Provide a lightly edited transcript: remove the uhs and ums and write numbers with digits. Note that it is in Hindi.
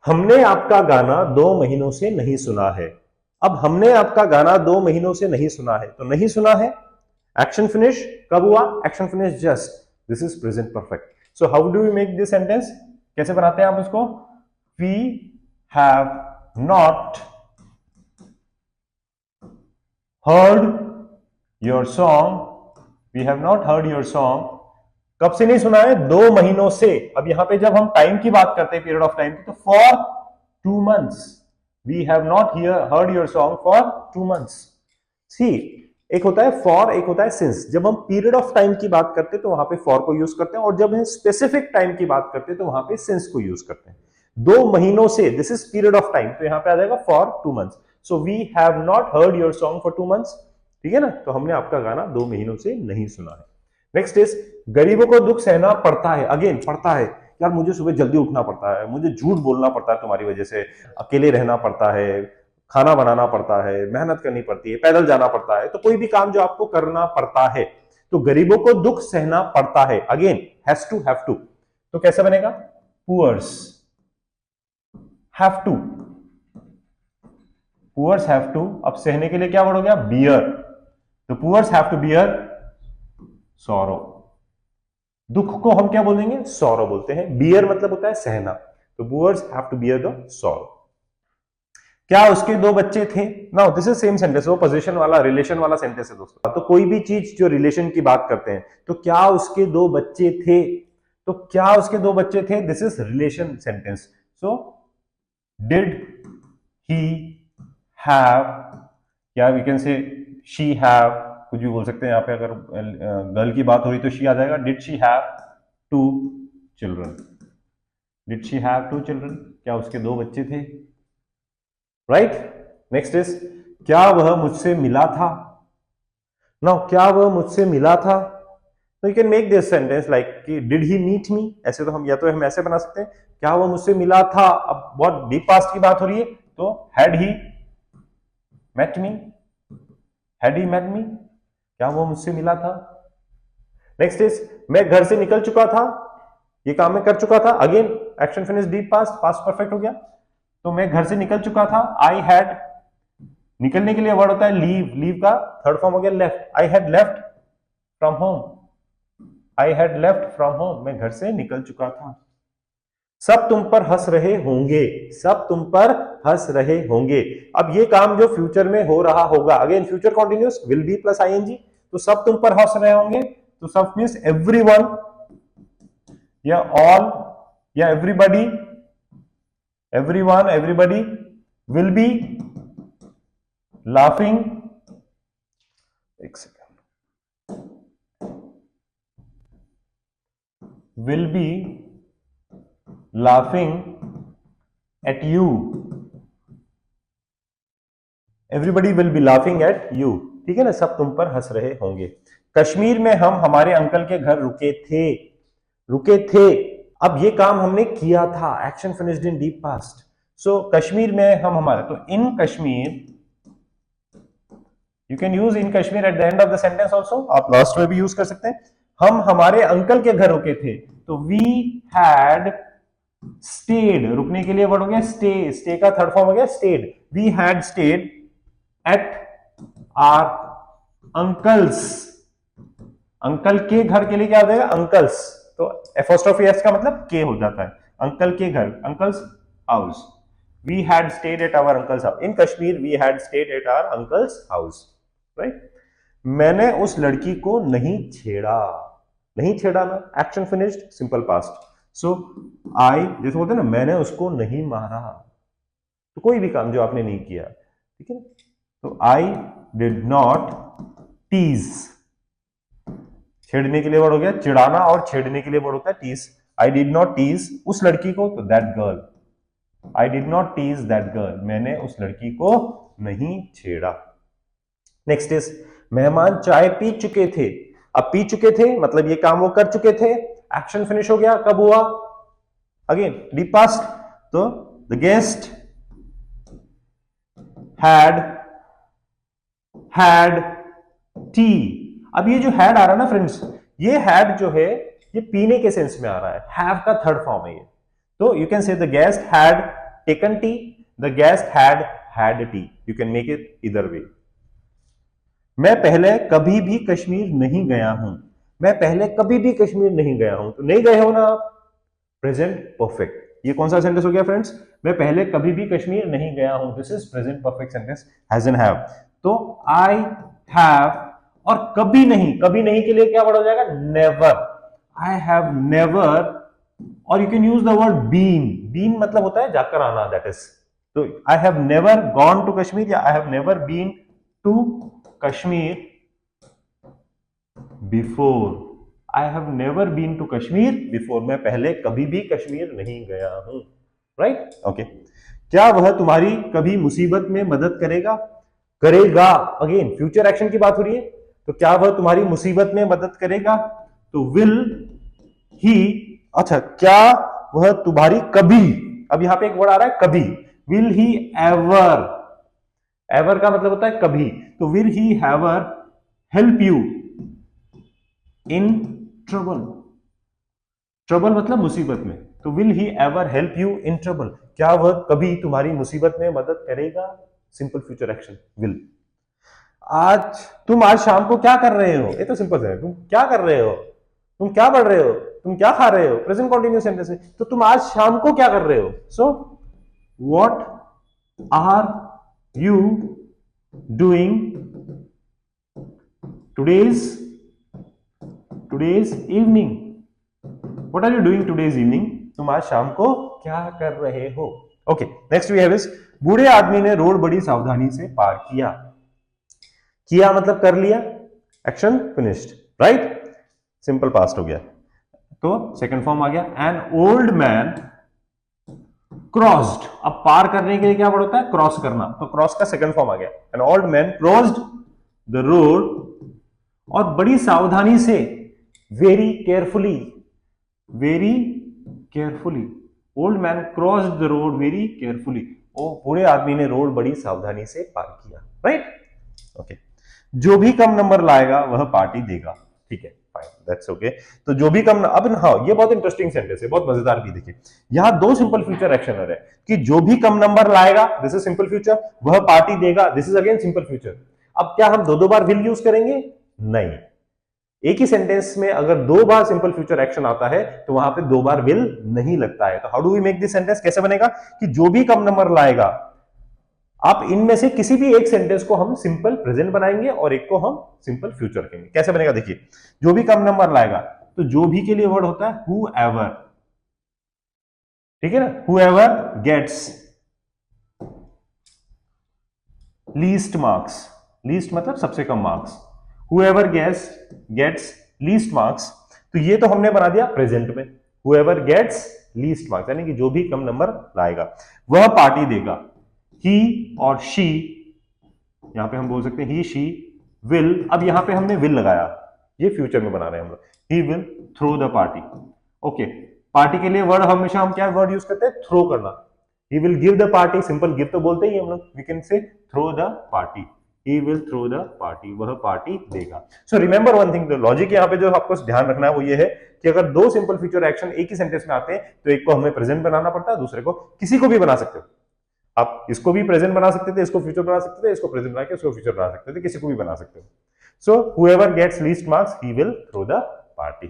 हमने आपका गाना 2 महीनों से नहीं सुना है। अब हमने आपका गाना 2 महीनों से नहीं सुना है, तो नहीं सुना है एक्शन फिनिश कब हुआ? Action finish just, this is present perfect. So how do you make this sentence? कैसे बनाते हैं आप उसको? We have not heard your song, we have not heard your song. कब से नहीं सुना है? 2 महीनों से। अब यहां पे जब हम टाइम की बात करते हैं, पीरियड ऑफ टाइम की, तो for 2 months we have not heard your song for 2 months। See, एक होता है फॉर, एक होता है सिंस। जब हम पीरियड ऑफ टाइम की बात करते हैं तो वहां पे फॉर को यूज करते हैं, और जब हम स्पेसिफिक टाइम की बात करते हैं तो वहां पे सिंस को यूज करते हैं। 2 महीनों से, this is period of time, तो यहां पे आ जाएगा for 2 months। So we have not heard your song for 2 months। ठीक है ना? तो हमने आपका गाना 2 महीनों से नहीं सुना है। नेक्स्ट इज, गरीबों को दुख सहना पड़ता है। अगेन पड़ता है, यार मुझे सुबह जल्दी उठना पड़ता है, मुझे झूठ बोलना पड़ता है तुम्हारी वजह से, अकेले रहना पड़ता है, खाना बनाना पड़ता है, मेहनत करनी पड़ती है, पैदल जाना पड़ता है, तो कोई भी काम जो आपको करना पड़ता है, तो गरीबों को दुख सहना पड़ता है। Again has to, have to, तो कैसे बनेगा? Poors have to, poors have to. अब सहने के लिए क्या वर्ड हो गया? बियर। तो poors have to bear sorrow. दुख को हम क्या बोलेंगे? सॉरो बोलते हैं। बियर मतलब होता है सहना, तो poors have to bear the sorrow. क्या उसके 2 बच्चे थे? Now this is same sentence, वो पोजीशन वाला, रिलेशन वाला सेंटेंस है दोस्तों। तो कोई भी चीज जो रिलेशन की बात करते हैं, तो क्या उसके 2 बच्चे थे, तो क्या उसके 2 बच्चे थे, this is relation sentence. So did he have, या we can say she have, कुछ भी बोल सकते हैं यहाँ पे। अगर गर्ल की बात हो रही तो शी आ जाएगा। Did she have 2 children, did she have 2 children, क्या उसके 2 बच्चे थे? राइट। नेक्स्ट इज, क्या वह मुझसे मिला था? नाउ क्या वह मुझसे मिला था, तो you can make this sentence like कि डिड ही मीट मी। ऐसे तो हम, या तो हम ऐसे बना सकते हैं, क्या वह मुझसे मिला था। अब बहुत डीप पास्ट की बात हो रही है, तो had he met me, had he met me, क्या वो मुझसे मिला था? नेक्स्ट इज, मैं घर से निकल चुका था, ये काम मैं कर चुका था। Again action finish deep past, past perfect हो गया, तो मैं घर से निकल चुका था। आई हैड, निकलने के लिए वर्ड होता है लीव, लीव का थर्ड फॉर्म हो गया left. I had left from home, I had left from home, मैं घर से निकल चुका था। सब तुम पर हंस रहे होंगे, सब तुम पर हंस रहे होंगे। अब ये काम जो फ्यूचर में हो रहा होगा, again future continuous, will be plus ING, तो सब तुम पर हंस रहे होंगे, तो सब मीन्स एवरीवन या ऑल या everybody, everyone everybody will be laughing, एक second, will be laughing at you, everybody will be laughing at you. ठीक है ना? सब तुम पर हंस रहे होंगे। कश्मीर में हम हमारे अंकल के घर रुके थे, रुके थे। अब ये काम हमने किया था, action finished in deep past. So Kashmir में हम हमारे, तो in Kashmir, you can use in Kashmir at the end of the sentence also, आप लास्ट में भी यूज कर सकते हैं। हम हमारे अंकल के घर रुके थे, तो वी हैड स्टेड, रुकने के लिए वर्ड हो गया स्टे, स्टे का थर्ड फॉर्म हो गया stayed. We had stayed at our uncle's, uncle के घर के लिए क्या हो जाएगा? अंकल्स, तो एपोस्ट्रोफी एस का मतलब के हो जाता है। अंकल के घर, uncle's house. We had stayed at our uncle's house, in Kashmir we had stayed at our uncle's house. Right. मैंने उस लड़की को नहीं छेड़ा, नहीं छेड़ा ना, action finished simple past. So I, जैसे बोलते हैं ना, मैंने उसको नहीं मारा, तो कोई भी काम जो आपने नहीं किया, ठीक है ना? तो आई डिड नॉट टीज, छेड़ने के लिए वर्ड हो गया चिढ़ाना, और छेड़ने के लिए वर्ड होता है tease. I did not tease उस लड़की को, तो that girl, I did not tease that girl, मैंने उस लड़की को नहीं छेड़ा। नेक्स्ट इज, मेहमान चाय पी चुके थे। अब पी चुके थे मतलब ये काम वो कर चुके थे, एक्शन फिनिश हो गया। कब हुआ? अगेन डीप पास्ट, तो the guest had had T. अब ये जो हैड आ रहा है ना फ्रेंड्स, ये हैड जो है ये पीने के सेंस में आ रहा है, हैव का थर्ड फॉर्म है ये। तो you can say the guest had taken T, the guest had T, you can make it इधर वे। मैं पहले कभी भी कश्मीर नहीं गया हूं, मैं पहले कभी भी कश्मीर नहीं गया हूं, तो नहीं गए हो ना आप, प्रेजेंट परफेक्ट। ये कौन सा सेंटेंस हो गया फ्रेंड्स? मैं पहले कभी भी कश्मीर नहीं गया हूं, this is present perfect sentence, has and have. तो आई हैव, और कभी नहीं के लिए क्या वर्ड हो जाएगा? नेवर। आई हैव नेवर, और you can use the word been. Been मतलब होता है जाकर आना, दैट इज। तो I have never gone to Kashmir, या I have never been to Kashmir before. I have never been to Kashmir before, मैं पहले कभी भी कश्मीर नहीं गया हूं, राइट? ओके। क्या वह तुम्हारी कभी मुसीबत में मदद करेगा? करेगा, अगेन फ्यूचर एक्शन की बात हो रही है, तो क्या वह तुम्हारी मुसीबत में मदद करेगा? तो विल ही, अच्छा, क्या वह तुम्हारी कभी, अब यहां पे एक वर्ड आ रहा है कभी, विल ही एवर, एवर का मतलब होता है कभी, तो will he ever help you in trouble. Trouble मतलब मुसीबत में, तो will he ever help you in trouble, क्या वह कभी तुम्हारी मुसीबत में मदद करेगा? Simple future action will. तुम आज शाम को क्या कर रहे हो? ये तो सिंपल है, तुम क्या कर रहे हो, तुम क्या पढ़ रहे हो, तुम क्या खा रहे हो, प्रेजेंट कॉन्टिन्यूस सेंटेंस है, तो तुम आज शाम को क्या कर रहे हो? So what are you doing today's evening? What are you doing today's evening? तुम आज शाम को क्या कर रहे हो? Okay, next we have is, बूढ़े आदमी ने रोड बड़ी सावधानी से पार किया। किया मतलब कर लिया, action finished, right? Simple past हो गया, तो सेकंड फॉर्म आ गया। एन ओल्ड मैन क्रॉस्ड, अब पार करने के लिए क्या वर्ड होता है? क्रॉस करना, तो क्रॉस का सेकंड फॉर्म आ गया। An old man crossed the road, और बड़ी सावधानी से, very carefully, very carefully, old man crossed the road very carefully, ओ बूढ़े आदमी ने रोड बड़ी सावधानी से पार किया, राइट? ओके। जो भी कम नंबर लाएगा वह पार्टी देगा, ठीक है, फाइन, दैट्स ओके। तो जो भी कम, अब हाँ, ये बहुत इंटरेस्टिंग सेंटेंस है, बहुत मजेदार भी। देखिए यहां दो सिंपल फ्यूचर एक्शन है कि जो भी कम नंबर लाएगा, दिस इज सिंपल फ्यूचर, वह पार्टी देगा, this is again simple future. अब क्या हम दो बार विल यूज करेंगे? नहीं, एक ही सेंटेंस में अगर दो बार सिंपल फ्यूचर एक्शन आता है तो वहां पे दो बार विल नहीं लगता है। तो how do we make this sentence? कैसे बनेगा कि जो भी कम नंबर लाएगा, आप इनमें से किसी भी एक सेंटेंस को हम सिंपल प्रेजेंट बनाएंगे और एक को हम सिंपल फ्यूचर कहेंगे। कैसे बनेगा? देखिए, जो भी कम नंबर लाएगा, तो जो भी के लिए वर्ड होता है हु एवर, ठीक है ना? Whoever gets least marks, least मतलब सबसे कम marks, whoever gets least marks, तो ये तो हमने बना दिया प्रेजेंट में, whoever gets least marks यानी कि जो भी कम नंबर लाएगा वह पार्टी देगा। he और she, यहां पे हम बोल सकते हैं he she will, अब यहां पे हमने will लगाया, ये फ्यूचर में बना रहे हैं हम लोग, he will throw the party। Okay, party के लिए वर्ड हमेशा हम क्या वर्ड यूज करते हैं? थ्रो करना। he will give the party, simple give तो बोलते ही हम लोग, we can say throw the party, he will throw the party, वह पार्टी देगा। So remember one thing, the logic यहाँ पे जो आपको ध्यान रखना है वो ये है कि अगर दो सिंपल फ्यूचर एक्शन एक ही सेंटेंस में आते हैं तो एक को हमें प्रेजेंट बनाना पड़ता है, दूसरे को किसी को भी बना सकते हो। आप इसको भी प्रेजेंट बना सकते थे, इसको फ्यूचर बना सकते थे, इसको प्रेजेंट बना के इसको फ्यूचर बना सकते थे, किसी को भी बना सकते हो। सो whoever gets least marks he will throw the party।